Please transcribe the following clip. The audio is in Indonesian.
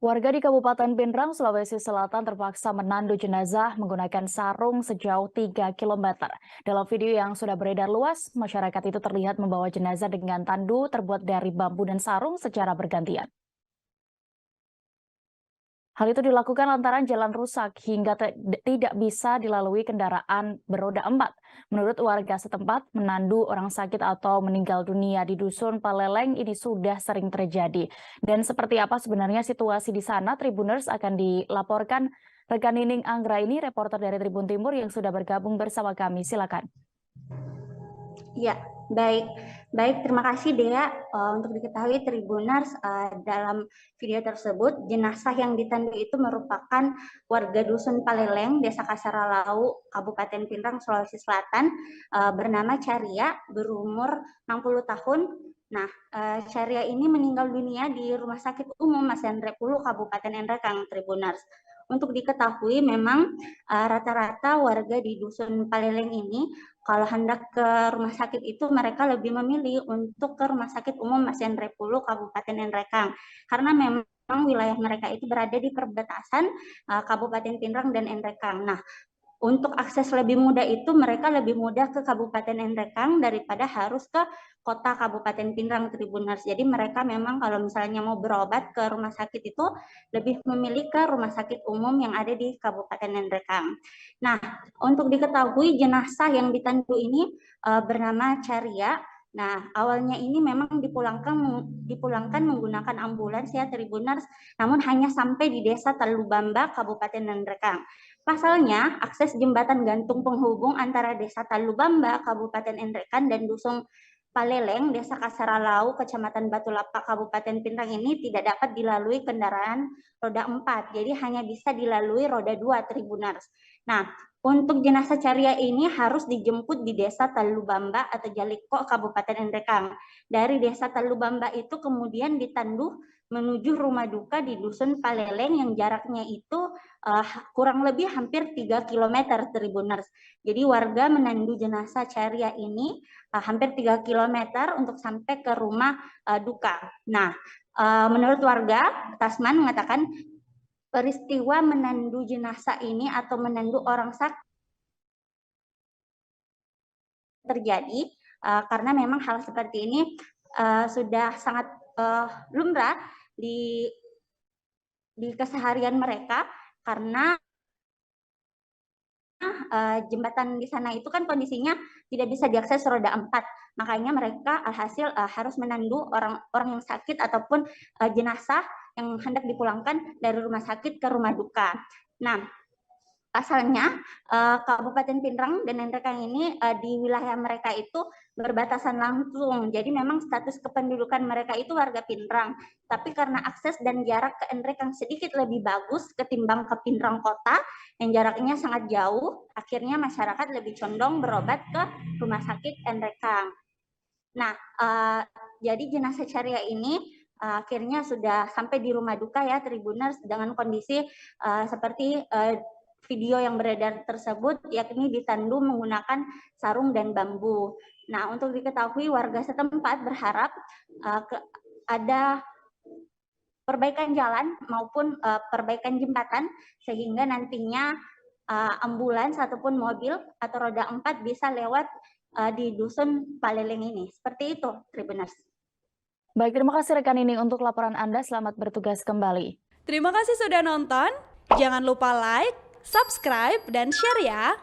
Warga di Kabupaten Pindrang, Sulawesi Selatan terpaksa menandu jenazah menggunakan sarung sejauh 3 kilometer. Dalam video yang sudah beredar luas, masyarakat itu terlihat membawa jenazah dengan tandu terbuat dari bambu dan sarung secara bergantian. Hal itu dilakukan lantaran jalan rusak hingga tidak bisa dilalui kendaraan beroda 4. Menurut warga setempat, menandu orang sakit atau meninggal dunia di Dusun Paleleng ini sudah sering terjadi. Dan seperti apa sebenarnya situasi di sana, Tribuners akan dilaporkan rekan Nining Anggraini, reporter dari Tribun Timur yang sudah bergabung bersama kami. Silakan. Ya, baik. Baik, terima kasih Dea. Untuk diketahui Tribuners, dalam video tersebut jenazah yang ditandu itu merupakan warga Dusun Paleleng, Desa Kasaralau, Kabupaten Pindrang, Sulawesi Selatan, bernama Caria, berumur 60 tahun. Nah, Caria ini meninggal dunia di Rumah Sakit Umum Mas Hendrepulu, Kabupaten Enrekang, Tribuners. Untuk diketahui memang rata-rata warga di Dusun Paleleng ini kalau hendak ke rumah sakit itu mereka lebih memilih untuk ke Rumah Sakit Umum Mas Hendrepulu Kabupaten Enrekang karena memang wilayah mereka itu berada di perbatasan Kabupaten Pindrang dan Enrekang. Nah, untuk akses lebih mudah itu mereka lebih mudah ke Kabupaten Enrekang daripada harus ke kota Kabupaten Pindrang, Tribuners. Jadi mereka memang kalau misalnya mau berobat ke rumah sakit itu lebih memilih ke rumah sakit umum yang ada di Kabupaten Enrekang. Nah, untuk diketahui jenazah yang ditandu ini bernama Caria. Nah, awalnya ini memang dipulangkan menggunakan ambulans ya Tribuners, namun hanya sampai di Desa Talubamba, Kabupaten Enrekang. Pasalnya, akses jembatan gantung penghubung antara Desa Talubamba, Kabupaten Enrekan, dan Dusun Paleleng, Desa Kasaralau, Kecamatan Batu Lapak, Kabupaten Pindrang ini tidak dapat dilalui kendaraan roda 4, jadi hanya bisa dilalui roda 2 Tribuners. Nah, untuk jenazah Caria ini harus dijemput di Desa Talubamba atau Jaliko, Kabupaten Enrekang. Dari Desa Talubamba itu kemudian ditandu menuju rumah duka di Dusun Paleleng yang jaraknya itu kurang lebih hampir 3 kilometer Tribuners. Jadi warga menandu jenazah Caria ini hampir 3 kilometer untuk sampai ke rumah duka. Nah, menurut warga, Tasman mengatakan peristiwa menandu jenazah ini atau menandu orang sakit terjadi karena memang hal seperti ini sudah sangat lumrah di keseharian mereka karena jembatan di sana itu kan kondisinya tidak bisa diakses roda 4. Makanya mereka alhasil harus menandu orang yang sakit ataupun jenazah yang hendak dipulangkan dari rumah sakit ke rumah duka. Nah, asalnya Kabupaten Pindrang dan Enrekang ini di wilayah mereka itu berbatasan langsung. Jadi memang status kependudukan mereka itu warga Pindrang. Tapi karena akses dan jarak ke Enrekang sedikit lebih bagus ketimbang ke Pindrang kota yang jaraknya sangat jauh, akhirnya masyarakat lebih condong berobat ke rumah sakit Enrekang. Nah, jadi jenazah Caria ini akhirnya sudah sampai di rumah duka ya Tribuners dengan kondisi seperti video yang beredar tersebut, yakni ditandu menggunakan sarung dan bambu. Nah, untuk diketahui warga setempat berharap ada perbaikan jalan maupun perbaikan jembatan sehingga nantinya ambulans ataupun mobil atau roda 4 bisa lewat di Dusun Paleleng ini. Seperti itu, Tribuners. Baik, terima kasih rekan Nining untuk laporan Anda. Selamat bertugas kembali. Terima kasih sudah nonton. Jangan lupa like, subscribe, dan share ya.